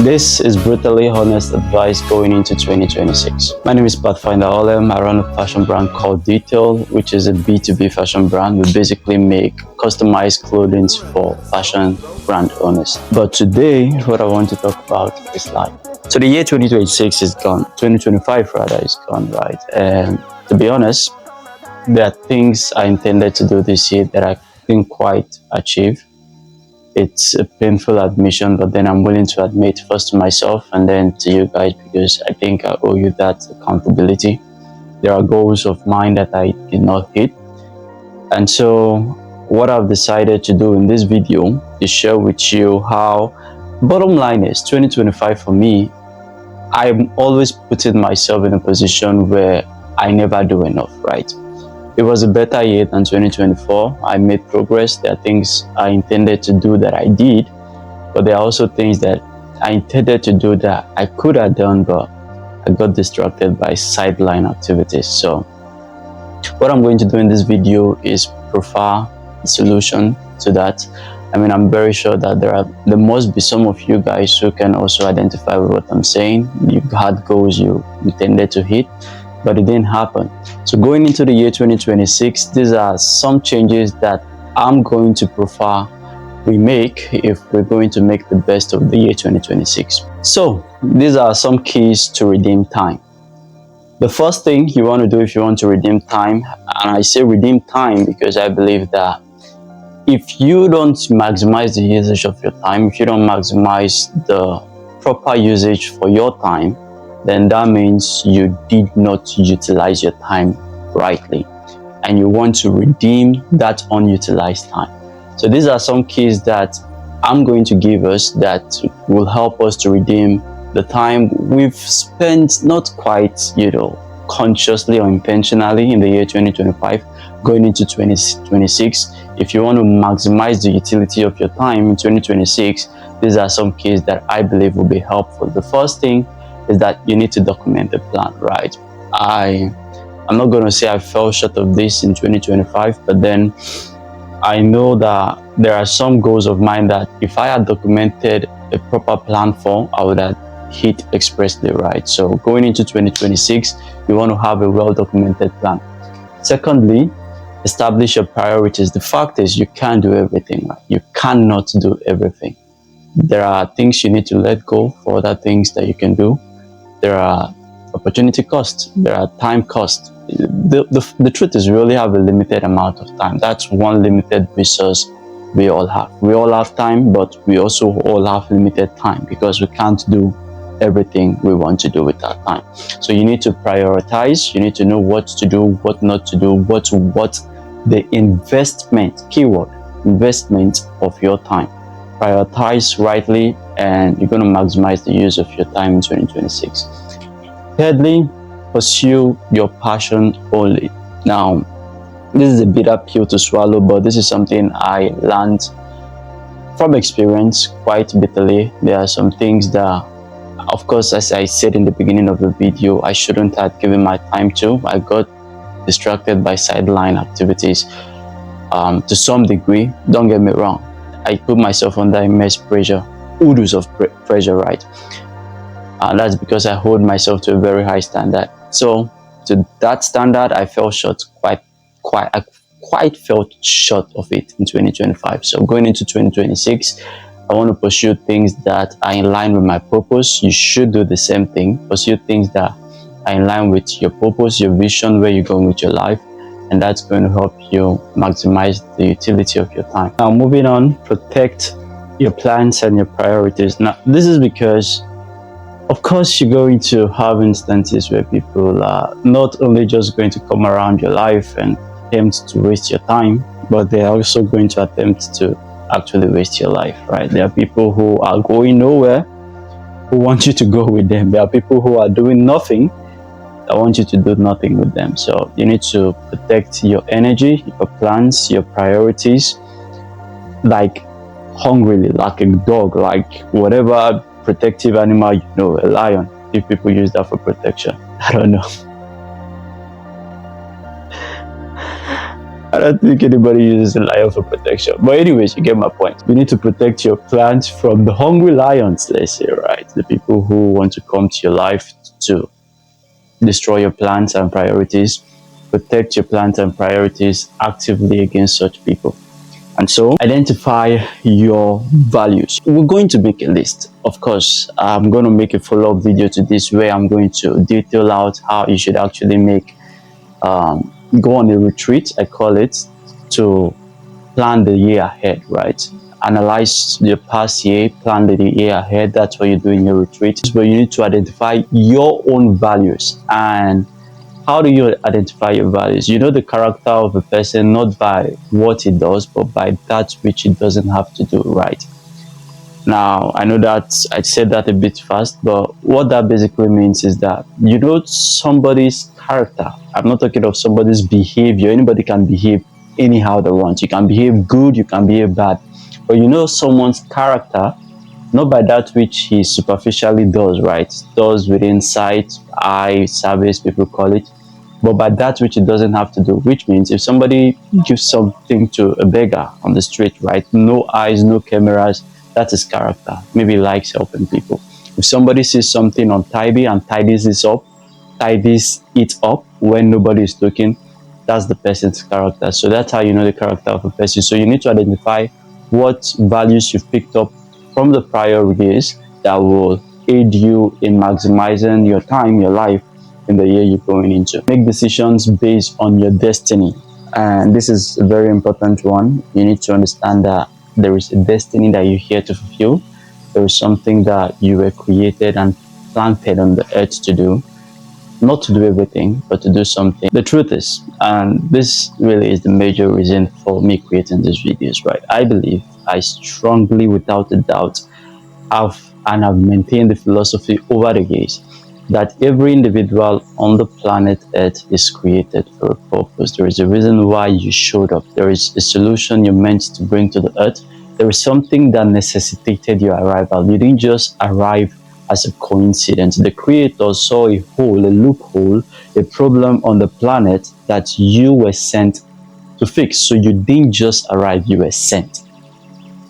This is brutally honest advice going into 2026. My name is Pathfinder Olem. I run a fashion brand called Detail, which is a B2B fashion brand. We basically make customized clothing for fashion brand owners. But today, what I want to talk about is life. So the year 2026 is gone. 2025 rather is gone, right? And to be honest, there are things I intended to do this year that I didn't quite achieve. It's a painful admission, but then I'm willing to admit first to myself and then to you guys, because I think I owe you that accountability. There are goals of mine that I did not hit. And so what I've decided to do in this video is share with you how, bottom line is 2025 for me, I'm always putting myself in a position where I never do enough, right? It was a better year than 2024. I made progress. There are things I intended to do that I did, but there are also things that I intended to do that I could have done, but I got distracted by sideline activities. So what I'm going to do in this video is provide a solution to that. I mean, I'm very sure that there must be some of you guys who can also identify with what I'm saying. You had goals you intended to hit, but it didn't happen. So going into the year 2026, these are some changes that I'm going to prefer we make if we're going to make the best of the year 2026. So these are some keys to redeem time. The first thing you want to do if you want to redeem time, and I say redeem time because I believe that if you don't maximize the usage of your time, if you don't maximize the proper usage for your time, then that means you did not utilize your time rightly, and you want to redeem that unutilized time. So these are some keys that I'm going to give us that will help us to redeem the time we've spent not quite, consciously or intentionally in the year 2025 going into 2026. If you want to maximize the utility of your time in 2026, these are some keys that I believe will be helpful. The first thing is that you need to document the plan, right? I'm not going to say I fell short of this in 2025, but then I know that there are some goals of mine that if I had documented a proper plan for, I would have hit expressly, right? So going into 2026, you want to have a well-documented plan. Secondly, establish your priorities. The fact is you can't do everything, right? You cannot do everything. There are things you need to let go for other things that you can do. There are opportunity costs, there are time costs. The truth is we only have a limited amount of time. That's one limited resource we all have. We all have time, but we also all have limited time because we can't do everything we want to do with that time. So you need to prioritize. You need to know what to do, what not to do, what the investment, keyword, investment of your time. Prioritize rightly, and you're going to maximize the use of your time in 2026. Thirdly, pursue your passion only. Now, this is a bitter pill to swallow, but this is something I learned from experience quite bitterly. There are some things that, of course, as I said in the beginning of the video, I shouldn't have given my time to. I got distracted by sideline activities to some degree. Don't get me wrong. I put myself under immense pressure, oodles of pressure, right? That's because I hold myself to a very high standard. So to that standard, I fell short I quite felt short of it in 2025. So going into 2026, I want to pursue things that are in line with my purpose. You should do the same thing. Pursue things that are in line with your purpose, your vision, where you're going with your life, and that's going to help you maximize the utility of your time. Now, moving on, protect your plans and your priorities. Now, this is because, of course, you're going to have instances where people are not only just going to come around your life and attempt to waste your time, but they're also going to attempt to actually waste your life, right? There are people who are going nowhere who want you to go with them. There are people who are doing nothing that want you to do nothing with them. So you need to protect your energy, your plans, your priorities, like hungrily, like a dog, like whatever protective animal, a lion, if people use that for protection. I don't know. I don't think anybody uses a lion for protection. But anyways, you get my point. You need to protect your plants from the hungry lions, let's say, right? The people who want to come to your life to destroy your plans and priorities. Protect your plans and priorities actively against such people. And so identify your values. We're going to make a list. Of course, I'm going to make a follow-up video to this where I'm going to detail out how you should actually make go on a retreat, I call it, to plan the year ahead, right? Analyze your past year, plan the year ahead. That's what you do in your retreat. But you need to identify your own values. And how do you identify your values? You know the character of a person not by what he does, but by that which he doesn't have to do, right? Now, I know that I said that a bit fast, but what that basically means is that you know somebody's character. I'm not talking of somebody's behavior. Anybody can behave anyhow they want. You can behave good, you can behave bad. But you know someone's character, not by that which he superficially does, right? Does within sight, eye, service, people call it, but by that which he doesn't have to do, which means if somebody gives something to a beggar on the street, right? No eyes, no cameras, that's his character. Maybe he likes helping people. If somebody sees something untidy and tidies it up when nobody is looking, that's the person's character. So that's how you know the character of a person. So you need to identify what values you've picked up from the prior years that will aid you in maximizing your time, your life in the year you're going into. Make decisions based on your destiny. And this is a very important one. You need to understand that there is a destiny that you're here to fulfill. There is something that you were created and planted on the earth to do. Not to do everything, but to do something. The truth is, and this really is the major reason for me creating these videos, right? I believe, I strongly, without a doubt, have maintained the philosophy over the years that every individual on the planet Earth is created for a purpose. There is a reason why you showed up. There is a solution you're meant to bring to the earth. There is something that necessitated your arrival. You didn't just arrive as a coincidence. The creator saw a hole, a loophole, a problem on the planet that you were sent to fix. So you didn't just arrive, you were sent.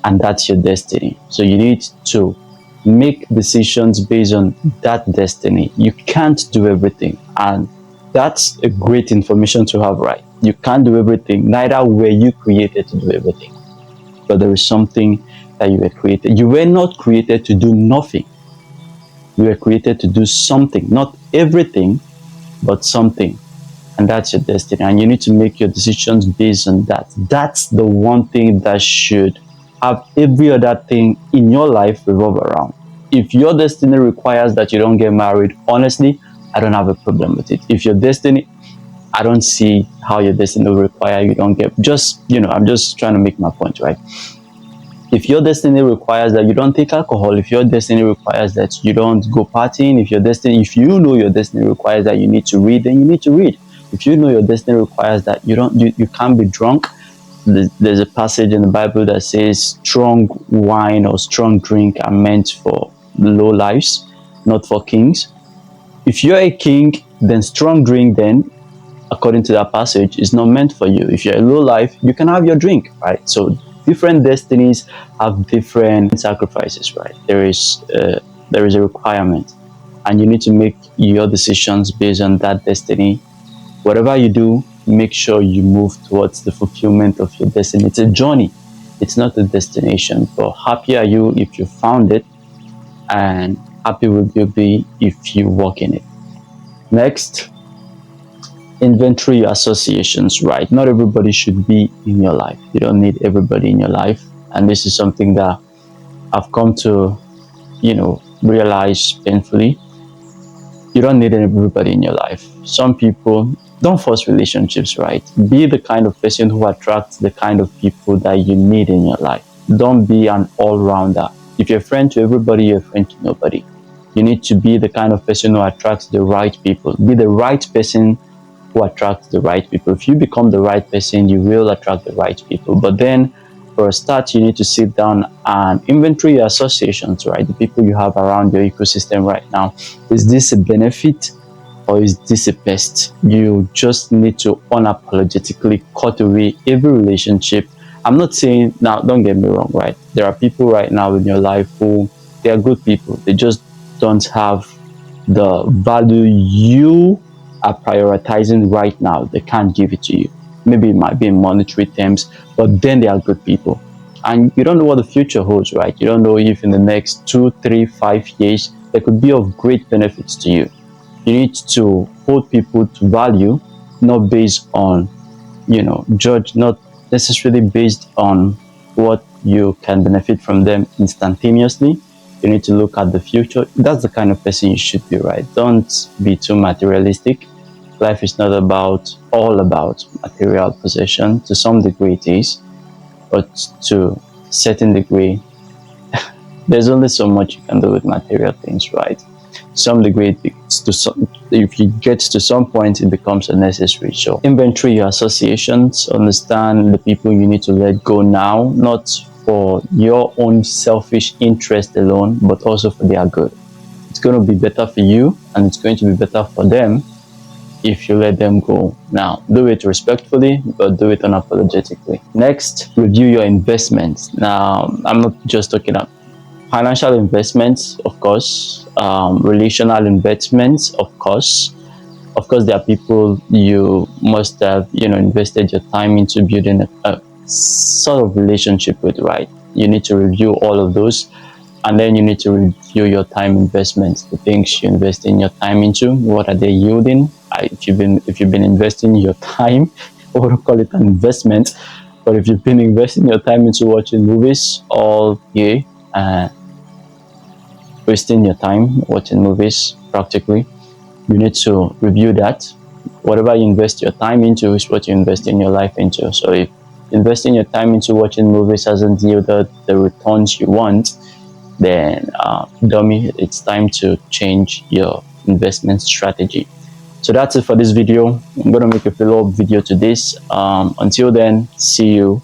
And that's your destiny. So you need to make decisions based on that destiny. You can't do everything. And that's a great information to have, right? You can't do everything. Neither were you created to do everything. But there is something that you were created. You were not created to do nothing. You were created to do something. Not everything, but something. And that's your destiny. And you need to make your decisions based on that. That's the one thing that should have every other thing in your life revolve around. If your destiny requires that you don't get married, honestly, I don't have a problem with it. If your destiny, I don't see how your destiny will require you don't get, I'm just trying to make my point, right? If your destiny requires that you don't take alcohol, if your destiny requires that you don't go partying, if you know your destiny requires that you need to read, then you need to read. If you know your destiny requires that you can't be drunk, there's a passage in the Bible that says strong wine or strong drink are meant for low lives, not for kings. If you're a king, then strong drink, then according to that passage, is not meant for you. If you're a low life, you can have your drink, right? So different destinies have different sacrifices, right? There is a requirement, and you need to make your decisions based on that destiny. Whatever you do, make sure you move towards the fulfillment of your destiny. It's a journey. It's not a destination. But happy are you if you found it, and happy will you be if you walk in it. Next, inventory your associations, right? Not everybody should be in your life. You don't need everybody in your life. And this is something that I've come to, realize painfully. You don't need everybody in your life. Some people, don't force relationships, right? Be the kind of person who attracts the kind of people that you need in your life. Don't be an all-rounder. If you're a friend to everybody, you're a friend to nobody. You need to be the kind of person who attracts the right people. Be the right person who attracts the right people. If you become the right person, you will attract the right people. But then, for a start, you need to sit down and inventory your associations, right? The people you have around your ecosystem right now. Is this a benefit or is this a pest? You just need to unapologetically cut away every relationship. I'm not saying, now don't get me wrong, right? There are people right now in your life who, they are good people, they just don't have the value you are prioritizing right now. They can't give it to you. Maybe it might be in monetary terms, but then they are good people. And you don't know what the future holds, right? You don't know if in the next 2, 3, 5 years they could be of great benefits to you. You need to hold people to value, not based on, judge, not necessarily based on what you can benefit from them instantaneously. You need to look at the future. That's the kind of person you should be, right? Don't be too materialistic. Life is not all about material possession. To some degree it is, but to a certain degree, there's only so much you can do with material things, right? Some degree, if you get to some point, it becomes unnecessary. So inventory your associations, understand the people you need to let go now, not for your own selfish interest alone, but also for their good. It's going to be better for you, and it's going to be better for them if you let them go now. Do it respectfully, but do it unapologetically. Next, review your investments. Now, I'm not just talking about financial investments, of course, relational investments, of course. Of course, there are people you must have, invested your time into building a sort of relationship with, right? You need to review all of those, and then you need to review your time investments, the things you invest in your time into. What are they yielding? If you've been investing your time, I wouldn't call it an investment, but if you've been investing your time into watching movies all year, wasting your time watching movies practically, you need to review that. Whatever you invest your time into is what you invest in your life into. So if investing your time into watching movies hasn't yielded the returns you want, then dummy, it's time to change your investment strategy. So that's it for this video. I'm going to make a follow-up video to this. Until then, see you